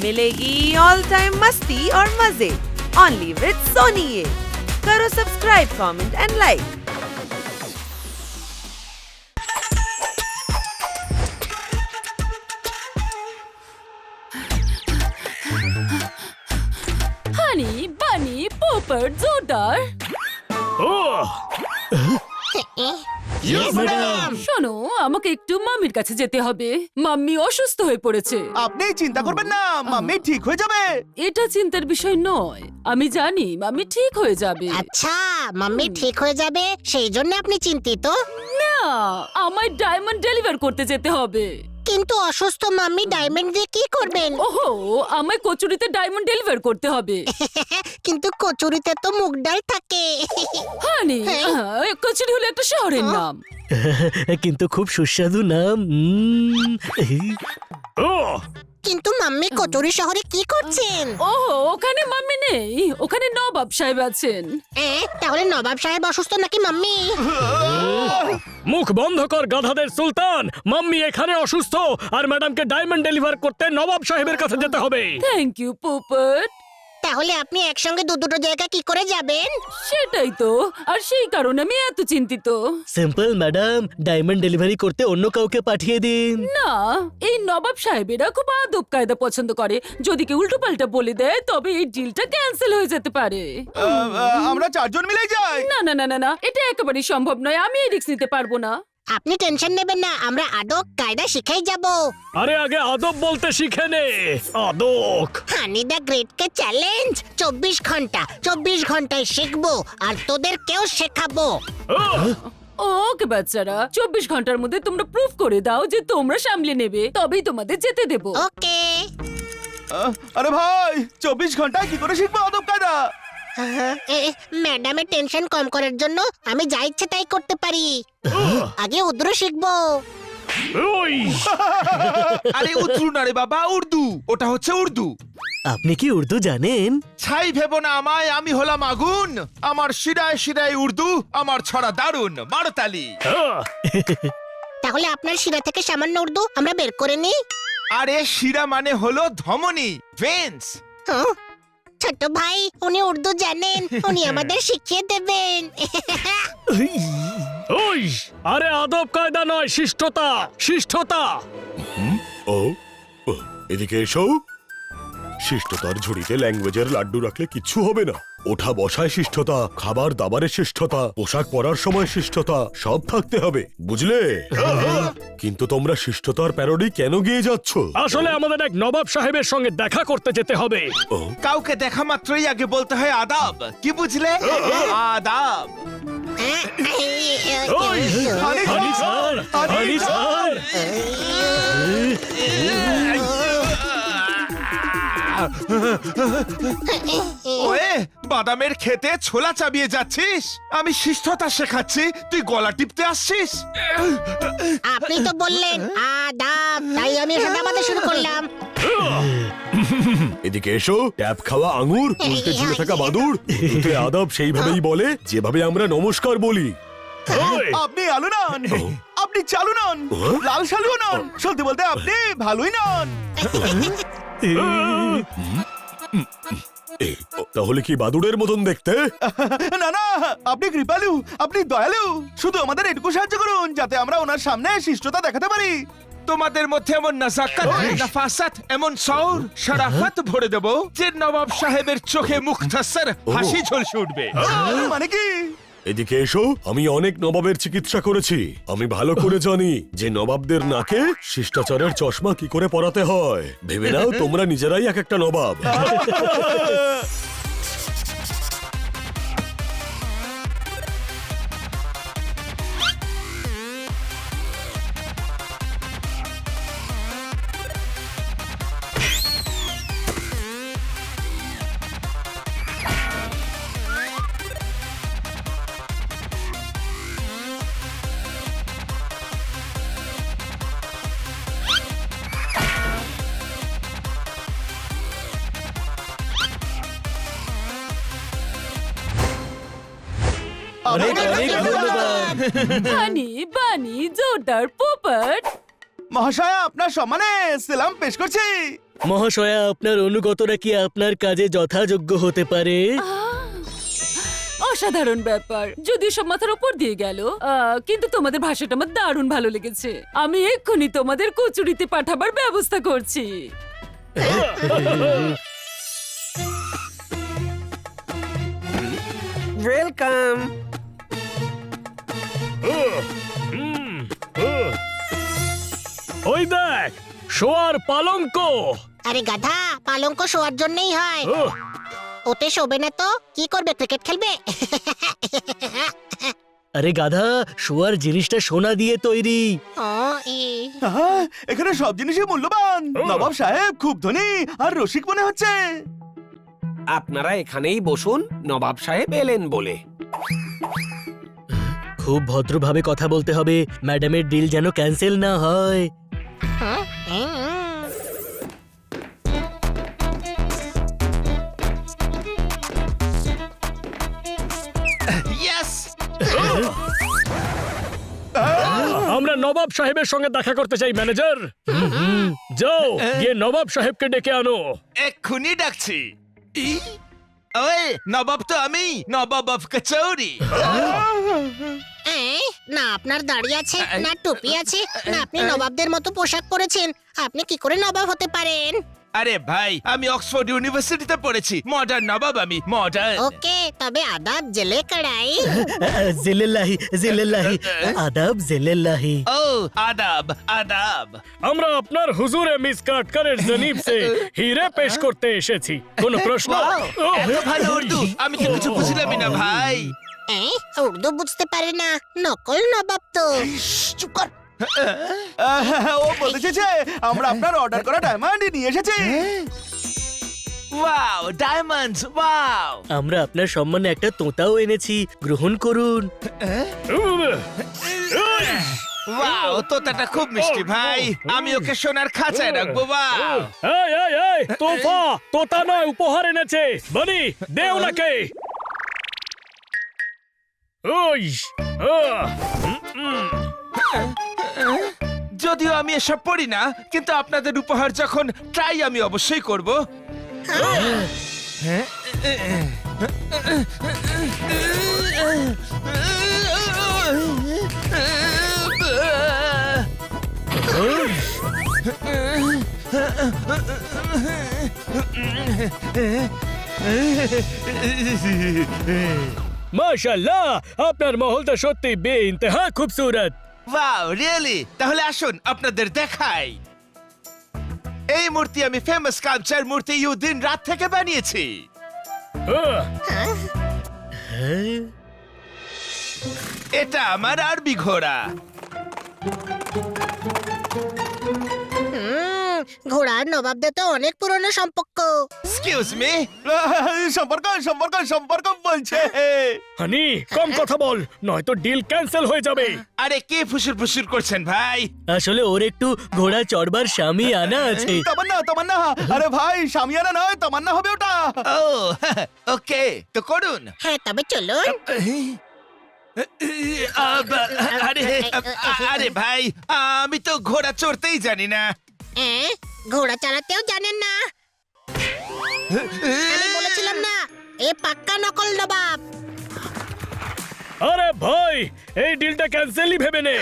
मिलेगी all time मस्ती और मजे ओनली विद सोनी ये। करो सब्सक्राइब, कमेंट एंड लाइक। হানি বানি পোপট জোরদার। শোনো, আমাকে একটু মাম্মির কাছে যেতে হবে। মাম্মি অসুস্থ হয়ে পড়েছে। আপনি চিন্তা করবেন না, মাম্মি ঠিক হয়ে যাবে। এটা চিন্তার বিষয় নয়, আমি জানি মাম্মি ঠিক হয়ে যাবে। আচ্ছা, মাম্মি ঠিক হয়ে যাবে সেই জন্য আপনি চিন্তিত? না, আমায় ডায়মন্ড ডেলিভার করতে যেতে হবে। কিন্তু অসুস্থ মাম্মি ডায়মন্ড দিয়ে কি করবেন? ওহো, আমায় কচুরিতে ডায়মন্ড ডেলিভার করতে হবে। কিন্তু কচুরিতে তো মুগ ডাল থাকে। হানি, কচুরি হলো একটা শহরের নাম। কিন্তু খুব সুস্বাদু নাম। কিন্তু মাম্মি কচুরি শহরে কি করছেন? ওহো, ওখানে মাম্মি নেই, ওখানে নবাব সাহেব আছেন। তাহলে নবাব সাহেব অসুস্থ নাকি মাম্মি? মুখ বন্ধ কর গাধাদের সুলতান। মাম্মি এখানে অসুস্থ আর ম্যাডামকে ডায়মন্ড ডেলিভার করতে নবাব সাহেবের কাছে যেতে হবে। Thank you Popat. তাহলে আপনি একসঙ্গে দুটো জায়গা কি করে যাবেন? সেটাই তো, আর সেই কারণে আমি এত চিন্তিত। সিম্পল ম্যাডাম, ডায়মন্ড ডেলিভারি করতে অন্য কাউকে পাঠিয়ে দিন। না, এই নবাব সাহেবেরা খুব আদব কায়দা পছন্দ করে। যদি কেউ উল্টো পাল্টা বলে দেয় তবে এই ডিলটা ক্যান্সেল হয়ে যেতে পারে। আমরা চারজন মিলেই যাই। না না না না না, এটা একেবারেই সম্ভব নয়। আমি এই রিস্ক নিতে পারবো না। আপনি টেনশন নেবেন না, আমরা আদব কায়দা শিখেই যাব। আরে আগে আদব বলতে শিখে নে। আদব। হানি দা গ্রেট কে চ্যালেঞ্জ 24 ঘন্টায় শিখবো আর তোদেরকেও শেখাবো। ওকে বাচ্চারা, 24 ঘন্টার মধ্যে তোমরা প্রুফ করে দাও যে তোমরা সামলে নেবে, তবেই তোমাদের যেতে দেবো। ওকে। আরে ভাই, 24 ঘন্টায় কি করে শিখবো আদব কায়দা? ম্যাডামের টেনশন কম করার জন্য আমি যা ইচ্ছে তাই করতে পারি। আগে উর্দু শিখবো। আরে উর্দু না রে বাবা, উর্দু। ওটা হচ্ছে উর্দু। আপনি কি উর্দু জানেন? ছাই ভেবো না আমায়, আমি হলাম আগুন। আমার শিরায় শিরায় উর্দু, আমার ছড়া দারুন। মারতালি। তাহলে আপনার শিরা থেকে সামান্য উর্দু আমরা বের করে নিই। আরে শিরা মানে হলো ধমনী, ভেন্স। ছোট ভাই, উনি উর্দু জানেন, উনি আমাদের শিখিয়ে দেবেন। ওই, আরে আদব কায়দা নয়, শিষ্টতা, শিষ্টতা। ও এদিকে এসো। শিষ্টতার ঝুড়িতে ল্যাঙ্গুয়েজের লাড্ডু রাখলে কিচ্ছু হবে না। ওঠা বসায় শিষ্টতা, খাবার দাবারের শিষ্টতা, পোশাক পরার সময় শিষ্টতা, সব থাকতে হবে, বুঝলে? কিন্তু তোমরা শিষ্টতার প্যারোডি কেন গিয়ে যাচ্ছ? আসলে আমাদের এক নবাব সাহেবের সঙ্গে দেখা করতে যেতে হবে। কাউকে দেখা মাত্রই আগে বলতে হয় আদাব, কি বুঝলে? আদাব। ওই, হানি স্যার, হানি স্যার। ওয়ে, বাদামের খেতে ছোলা চাবিয়ে যাচ্ছিস? আমি শিষ্টতা শেখাচ্ছি, তুই গলা টিপতে আসছিস? আপনি তো বললেন আদাব, তাই আমি আদাবাতে শুরু করলাম। এদিকে এসো। ট্যাপ খাওয়া আঙুর, উল্টে ঝুলে থাকা বাদুড়, উর্দুতে আদব সেইভাবেই বলে যেভাবে আমরা নমস্কার বলি। আপনি আলু নন, আপনি চালু নন, লাল শালুও নন, সত্যি বলতে আপনি ভালোই নন। তাহলে কি বাদুড়ের মতন দেখতে? না না, আপনি কৃপালু, আপনি দয়ালু। শুধু আমাদের এটুকু সাহায্য করুন যাতে আমরা ওনার সামনে শিষ্টতা দেখাতে পারি। তোমাদের মধ্যে এমন নাজাকাত, নাফাসাত, এমন সওর, শরাফত ভরে দেব যে নবাব সাহেবের চোখে মুখতাসার হাসি ঝলসে উঠবে। মানে কি? এদিকে এসো। আমি অনেক নবাবের চিকিৎসা করেছি। আমি ভালো করে জানি যে নবাবদের নাকে শিষ্টাচারের চশমা কি করে পরাতে হয়। ভেবে নাও তোমরা নিজেরাই এক একটা নবাব। অনেক অনেক ধন্যবাদ। হানি বানি জোরদার পোপট। মহাশয়, আপনার সম্মানে সালাম পেশ করছি। মহাশয়া, আপনার অনুগতরা কি আপনার কাজে যথাযোগ্য হতে পারে? অসাধারণ ব্যাপার, যদিও সব মাথার উপর দিয়ে গেল, কিন্তু তোমাদের ভাষাটা আমার দারুণ ভালো লেগেছে। আমি এক্ষুনি তোমাদের কচুরিতে পাঠাবার ব্যবস্থা করছি। ওয়েলকাম। ওই দেখ, শোয়ার পালঙ্ক। আরে গাধা, পালঙ্ক শোয়ার জন্যই হয়। ওহ, ওতে শোবে না তো কি করবে, ক্রিকেট খেলবে? আরে গাধা, শোয়ার জিনিসটা সোনা দিয়ে তৈরি। ও, এই। আহা, এখানে সব জিনিসই মূল্যবান। নবাব সাহেব খুব ধনী আর রসিক মনে হচ্ছে। আপনারা এখানেই বসুন, নবাব সাহেব এলেন বলে। খুব ভদ্রভাবে কথা বলতে হবে, ম্যাডামের ডিল যেন ক্যান্সেল না হয়। হ্যাঁ? ইয়েস! আমরা নবাব সাহেবের সঙ্গে দেখা করতে চাই ম্যানেজার। যাও গিয়ে নবাব সাহেবকে ডেকে আনো। এক্ষুনি ডাকছি। ওই নবাব তো আমি, নবাব অফ কচৌরি। না আপনার দাড়ি আছে, না টুপি আছে, না আপনি নবাবদের মতো পোশাক পরেছেন। আপনি কি করে নবাব হতে পারেন? আরে ভাই, আমি অক্সফোর্ড ইউনিভার্সিটিতে পড়েছি। মডার্ন নবাব আমি, মডার্ন। ওকে, তবে আদাব জেলে কড়াই। জিলেল্লাহি জিলেল্লাহি, আদাব জিলেল্লাহি। ও আদাব আদাব। আমরা আপনার হুজুরে মিস কাটকারের জনিব সে হিরে পেশ করতে এসেছি। কোনো প্রশ্ন? Wow, এত ভালো উর্দু, আমি তো কিছু বুঝলামই না ভাই। উর্দু বুঝতে পারে না, নকল নবাব তো। চুপ কর। ও বলতে চেয়েছে আমরা আপনার অর্ডার করা ডায়মন্ড নিয়ে এসেছি। Wow, diamonds, wow. আমরা আপনার সম্মানে একটা তোতাও এনেছি, গ্রহণ করুন। ওয়াও, তোতাটা খুব মিষ্টি ভাই। আমি ওকে সোনার খাঁচায় রাখবো। ওয়াও। এই এই এই, তোফা তোতা নয়, উপহার এনেছে। বনি, দে ওনাকে। ওই যদিও আমি এসব পড়ি না, কিন্তু আপনাদের উপহার যখন, ট্রাই আমি অবশ্যই করব। মাশাআল্লাহ, আপনার মহলটা সত্যি বেইন্তেহা খুবসুরত। Wow, really? তাহলে আসুন আপনাদের দেখাই। এই মূর্তি আমি ফেমাস স্কাল্পচার মূর্তি ইউদিন রাত থেকে বানিয়েছি। এটা আমার আরবি ঘোড়া। ঘোড়ার নবাবদের তো অনেক পুরনো সম্পর্ক। Excuse me. সম্পর্ক সম্পর্ক সম্পর্ক বলছে। হানি, কম কথা বল, নয়তো ডিল ক্যান্সেল হয়ে যাবে। আরে কে ফুসুর ফুসুর করছেন ভাই? আসলে ওর একটু ঘোড়া চড়বার স্বামী আনা আছে। তামান্না তামান্না, আরে ভাই সামিয়ানা নয়, তামান্না হবে ওটা। ও ওকে, তো করুন। হ্যাঁ, তবে চলুন। আরে আরে ভাই, আমি তো ঘোড়া চড়তেই জানি না। ঘোড়া চালাতেও জানেন না? আমি বলেছিলাম না, এ পাক্কা নকল নবাব। আরে ভাই, এই ডিলটা ক্যান্সেলই ভেবে নে।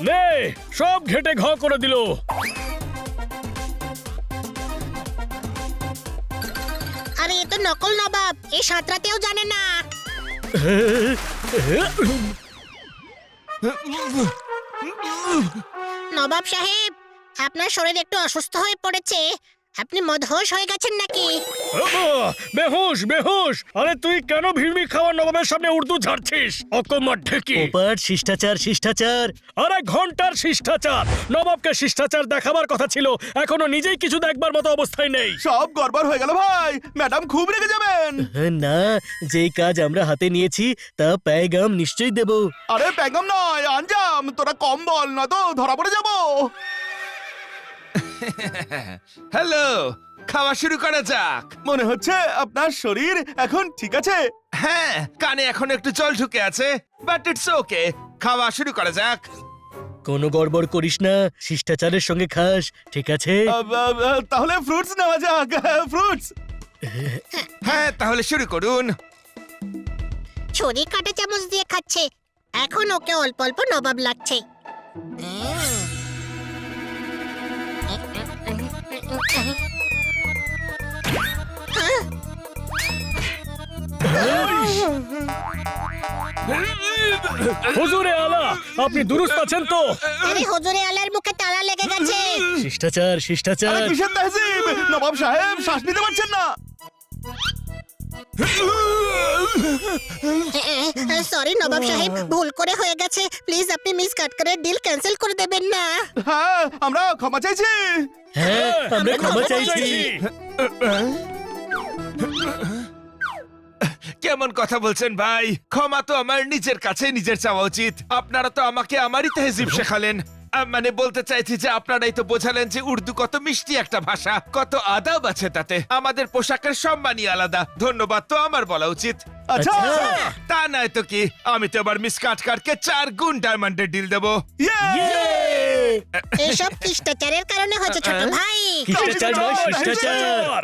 নে, সব ঘেটে ঘ করে দিল। আরে এ তো নকল নবাব, এ সাঁতরাতেও জানে না। নবাব সাহেব, আপনার শরীর একটু অসুস্থ হয়ে পড়েছে। আপনি মদহোশ হয়ে গেছেন নাকি? বেহুশ বেহুশ! আরে তুই কেন ভিড়মি খাওয়া নবাবের সামনে উর্দু ঝাড়ছিস? অকম্মার ঢেকি! পোপাট শিষ্টাচার শিষ্টাচার। আরে ঘন্টার শিষ্টাচার! নবাবকে শিষ্টাচার দেখাবার কথা ছিল, এখনো নিজেই কিছু দেখবার মতো অবস্থায় নেই। সব গড়বড় হয়ে গেল ভাই, ম্যাডাম খুব রেগে যাবেন। না, যেই কাজ আমরা হাতে নিয়েছি তা প্যাগাম নিশ্চয়ই দেব। আরে প্যাগাম নয়, আঞ্জাম। তোরা কম বল, নয়তো ধরা পড়ে যাবো। হ্যালো, খাওয়া শুরু করা যাক। মনে হচ্ছে আপনার শরীর এখন ঠিক আছে। হ্যাঁ, কানে এখন একটু জল ঢুকে আছে, বাট ইটস ওকে। খাওয়া শুরু করা যাক। কোনো গড়বড় করিস না, শিষ্টাচারের সঙ্গে খাস, ঠিক আছে? তাহলে ফ্রুটস নেওয়া যাক। ফ্রুটস। হ্যাঁ, তাহলে শুরু করুন। ছুরি কাটা চামচ দিয়ে খাচ্ছে, এখন ওকে অল্প অল্প নবাব লাগছে। হুজুরে আলা, আপনি দুরুস্ত আছেন তো? আরে হুজুরে আলার মুখে তালা লেগে গেছে। শিষ্টাচার শিষ্টাচার। আরে কিসের তহজিব? নবাব সাহেব শ্বাস নিতে পারছেন না। সরি নবাব সাহেব, ভুল করে হয়ে গেছে। প্লিজ আপনি মিস কাটকারের ডিল ক্যান্সেল করে দেবেন না। হ্যাঁ, আমরা ক্ষমা চাইছি। হ্যাঁ, আমরা ক্ষমা চাইছি। কেমন কথা বলছেন ভাই? ক্ষমা তো আমার নিজের কাছে নিজের চাওয়া উচিত। আপনারা তো আমাকে আমারই তেহজিব শেখালেন। মানে বলতে চাইছি যে আপনারাই তো বোঝালেন যে উর্দু কত মিষ্টি একটা ভাষা, কত আদাব আছে তাতে। আমাদের পোশাকের সম্মানই আলাদা। ধন্যবাদ তো আমার বলা উচিত। আচ্ছা। তা নয় তো কি, আমি তো এবার মিস কাটকারকে 4 গুণ ডায়মন্ডের ডিল দেবো। এসব শিষ্টাচারের কারণে হয়েছে ছোট ভাই। শিষ্টাচার নয়, শিষ্টাচার।